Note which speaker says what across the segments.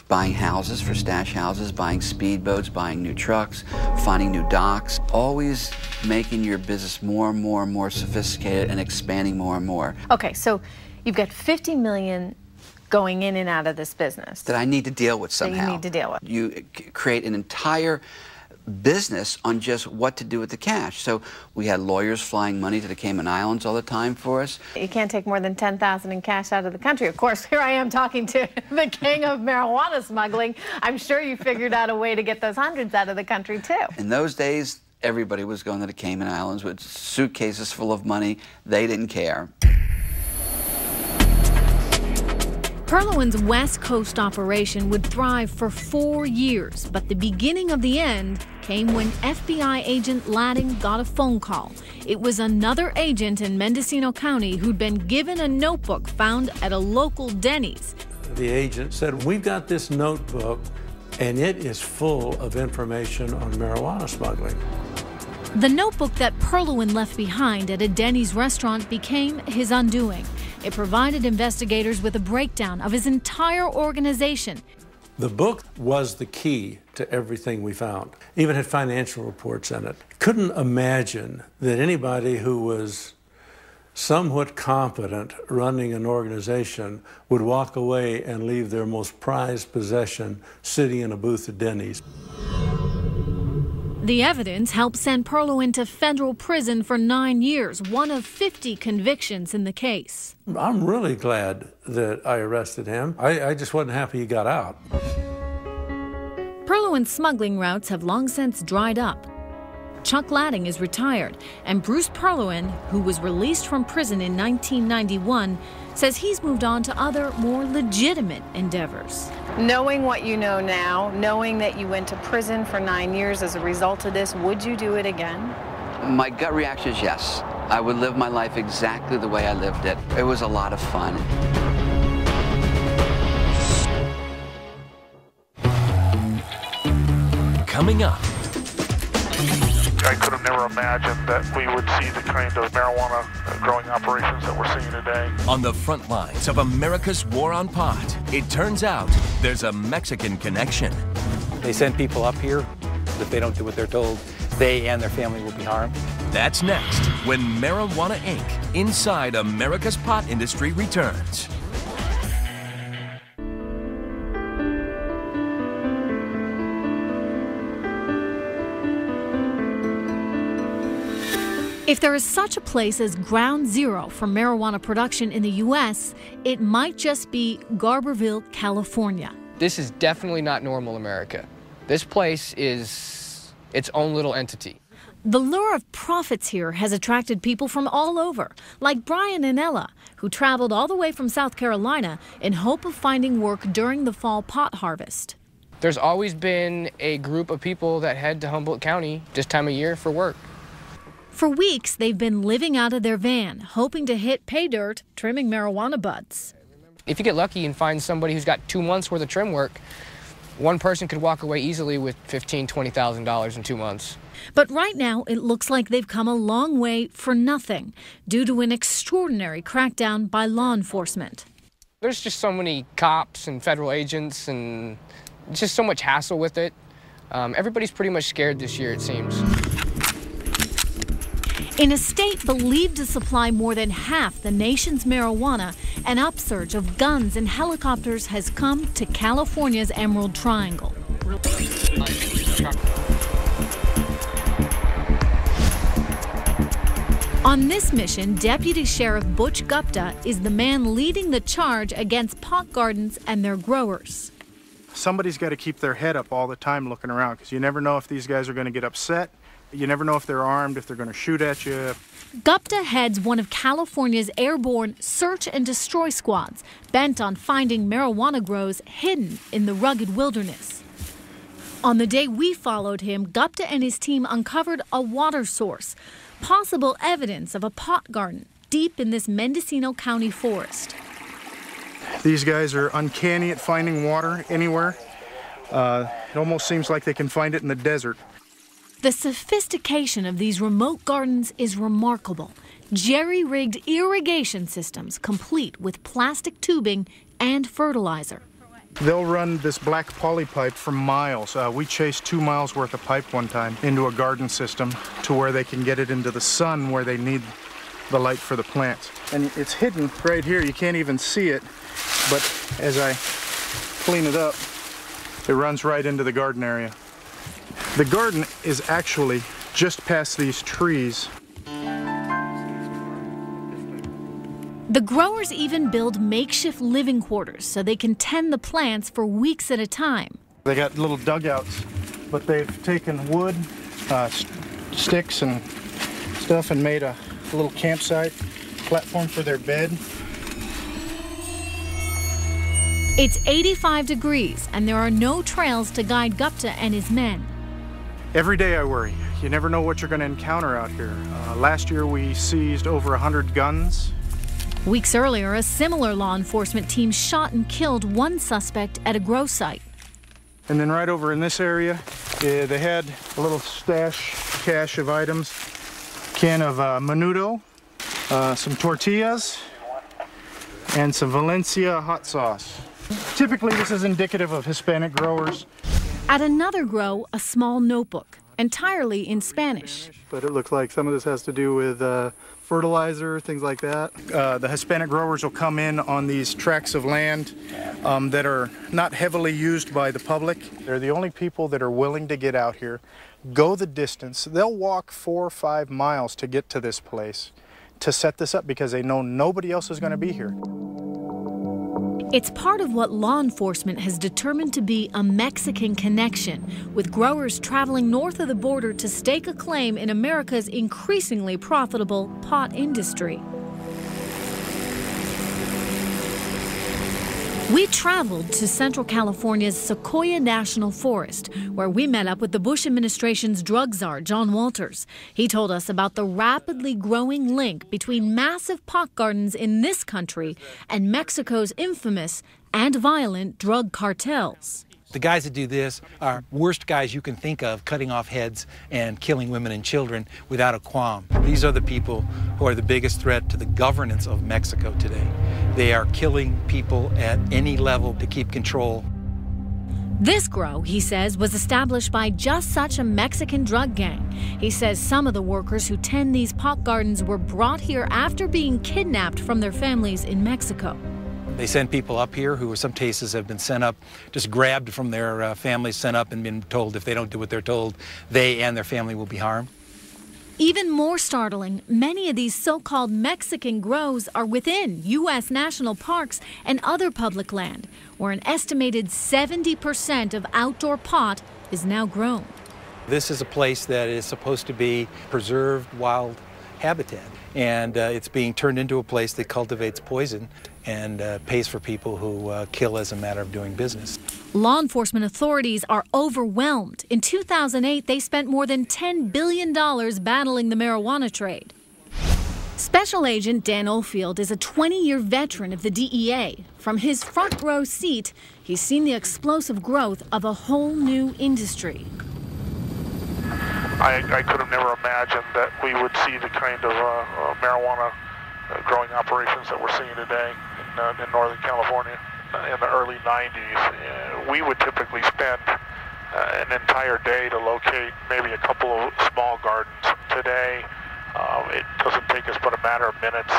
Speaker 1: buying houses for stash houses, buying speedboats, buying new trucks, finding new docks, always making your business more and more and more sophisticated and expanding more and more.
Speaker 2: Okay, so you've got 50 million going in and out of this business.
Speaker 1: That I need to deal with somehow.
Speaker 2: That you need to deal with.
Speaker 1: You create an entire business on just what to do with the cash. So we had lawyers flying money to the Cayman Islands all the time for us.
Speaker 2: You can't take more than 10,000 in cash out of the country. Of course, here I am talking to the king of marijuana smuggling. I'm sure you figured out a way to get those hundreds out of the country too.
Speaker 1: In those days, everybody was going to the Cayman Islands with suitcases full of money. They didn't care.
Speaker 3: Perlowan's West Coast operation would thrive for 4 years, but the beginning of the end came when FBI agent Ladding got a phone call. It was another agent in Mendocino County who'd been given a notebook found at a local Denny's.
Speaker 4: The agent said, "We've got this notebook, and it is full of information on marijuana smuggling."
Speaker 3: The notebook that Perlowan left behind at a Denny's restaurant became his undoing. It provided investigators with a breakdown of his entire organization.
Speaker 4: The book was the key to everything we found. Even had financial reports in it. Couldn't imagine that anybody who was somewhat competent running an organization would walk away and leave their most prized possession sitting in a booth at Denny's.
Speaker 3: The evidence helped send Perlowan to federal prison for 9 years, one of 50 convictions in the case.
Speaker 4: I'm really glad that I arrested him. I just wasn't happy he got out.
Speaker 3: Perlowan's smuggling routes have long since dried up. Chuck Ladding is retired, and Bruce Perlowan, who was released from prison in 1991, says he's moved on to other, more legitimate endeavors.
Speaker 2: Knowing what you know now, knowing that you went to prison for 9 years as a result of this, would you do it again?
Speaker 1: My gut reaction is yes. I would live my life exactly the way I lived it. It was a lot of fun.
Speaker 5: Coming up.
Speaker 6: I could have never imagined that we would see the kind of marijuana growing operations that we're seeing today.
Speaker 5: On the front lines of America's war on pot, it turns out there's a Mexican connection.
Speaker 7: They send people up here. If they don't do what they're told, they and their family will be harmed.
Speaker 5: That's next, when Marijuana Inc. Inside America's Pot Industry returns.
Speaker 3: If there is such a place as ground zero for marijuana production in the U.S., it might just be Garberville, California.
Speaker 8: This is definitely not normal America. This place is its own little entity.
Speaker 3: The lure of profits here has attracted people from all over, like Brian and Ella, who traveled all the way from South Carolina in hope of finding work during the fall pot harvest.
Speaker 8: There's always been a group of people that head to Humboldt County this time of year for work.
Speaker 3: For weeks, they've been living out of their van, hoping to hit pay dirt trimming marijuana buds.
Speaker 8: If you get lucky and find somebody who's got 2 months worth of trim work, one person could walk away easily with $15,000, $20,000 in 2 months.
Speaker 3: But right now, it looks like they've come a long way for nothing due to an extraordinary crackdown by law enforcement.
Speaker 8: There's just so many cops and federal agents and just so much hassle with it. Everybody's pretty much scared this year, it seems.
Speaker 3: In a state believed to supply more than half the nation's marijuana, an upsurge of guns and helicopters has come to California's Emerald Triangle. On this mission, Deputy Sheriff Butch Gupta is the man leading the charge against pot gardens and their growers.
Speaker 9: Somebody's got to keep their head up all the time looking around, because you never know if these guys are going to get upset. You never know if they're armed, if they're going to shoot at you.
Speaker 3: Gupta heads one of California's airborne search and destroy squads, bent on finding marijuana grows hidden in the rugged wilderness. On the day we followed him, Gupta and his team uncovered a water source, possible evidence of a pot garden deep in this Mendocino County forest.
Speaker 9: These guys are uncanny at finding water anywhere. It almost seems like they can find it in the desert.
Speaker 3: The sophistication of these remote gardens is remarkable. Jerry-rigged irrigation systems complete with plastic tubing and fertilizer.
Speaker 9: They'll run this black poly pipe for miles. We chased 2 miles worth of pipe one time into a garden system to where they can get it into the sun where they need the light for the plants. And it's hidden right here. You can't even see it, but as I clean it up, it runs right into the garden area. The garden is actually just past these trees.
Speaker 3: The growers even build makeshift living quarters so they can tend the plants for weeks at a time.
Speaker 9: They got little dugouts, but they've taken wood, sticks and stuff and made a little campsite platform for their bed.
Speaker 3: It's 85 degrees and there are no trails to guide Gupta and his men.
Speaker 9: Every day I worry. You never know what you're going to encounter out here. Last year we seized over 100 guns.
Speaker 3: Weeks earlier, a similar law enforcement team shot and killed one suspect at a grow site.
Speaker 9: And then right over in this area, they had a little cache of items. Can of menudo, some tortillas, and some Valencia hot sauce. Typically, this is indicative of Hispanic growers.
Speaker 3: At another grow, a small notebook, entirely in Spanish.
Speaker 10: But it looks like some of this has to do with fertilizer, things like that.
Speaker 9: The Hispanic growers will come in on these tracts of land that are not heavily used by the public. They're the only people that are willing to get out here, go the distance. They'll walk 4 or 5 miles to get to this place to set this up because they know nobody else is going to be here.
Speaker 3: It's part of what law enforcement has determined to be a Mexican connection, with growers traveling north of the border to stake a claim in America's increasingly profitable pot industry. We traveled to Central California's Sequoia National Forest, where we met up with the Bush administration's drug czar, John Walters. He told us about the rapidly growing link between massive pot gardens in this country and Mexico's infamous and violent drug cartels.
Speaker 7: The guys that do this are worst guys you can think of, cutting off heads and killing women and children without a qualm. These are the people who are the biggest threat to the governance of Mexico today. They are killing people at any level to keep control.
Speaker 3: This grow, he says, was established by just such a Mexican drug gang. He says some of the workers who tend these pot gardens were brought here after being kidnapped from their families in Mexico.
Speaker 7: They send people up here who in some cases have been sent up, just grabbed from their families, sent up and been told if they don't do what they're told, they and their family will be harmed.
Speaker 3: Even more startling, many of these so-called Mexican grows are within U.S. national parks and other public land, where an estimated 70% of outdoor pot is now grown.
Speaker 7: This is a place that is supposed to be preserved wild habitat, and it's being turned into a place that cultivates poison and pays for people who kill as a matter of doing business.
Speaker 3: Law enforcement authorities are overwhelmed. In 2008, they spent more than $10 billion battling the marijuana trade. Special Agent Dan Oldfield is a 20-year veteran of the DEA. From his front row seat, he's seen the explosive growth of a whole new industry.
Speaker 6: I could have never imagined that we would see the kind of marijuana growing operations that we're seeing today in Northern California. In the early 90s, we would typically spend an entire day to locate maybe a couple of small gardens. Today, it doesn't take us but a matter of minutes.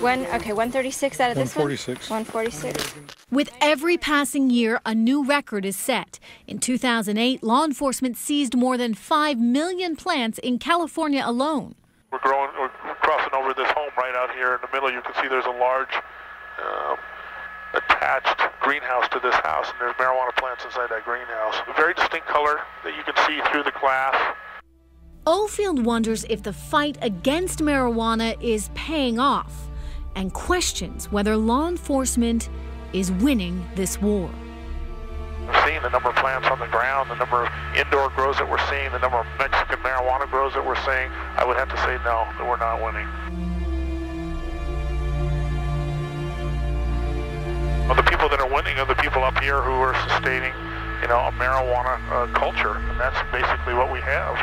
Speaker 11: 136 out of this one?
Speaker 10: 146.
Speaker 11: 146.
Speaker 3: With every passing year, a new record is set. In 2008, law enforcement seized more than 5 million plants in California alone.
Speaker 6: We're crossing over this home right out here in the middle. You can see there's a large attached greenhouse to this house, and there's marijuana plants inside that greenhouse. A very distinct color that you can see through the glass.
Speaker 3: Oldfield wonders if the fight against marijuana is paying off and questions whether law enforcement is winning this war.
Speaker 6: We're seeing the number of plants on the ground, the number of indoor grows that we're seeing, the number of Mexican marijuana grows that we're seeing. I would have to say no, that we're not winning. Well, the people that are winning are the people up here who are sustaining, a marijuana culture, and that's basically what we have.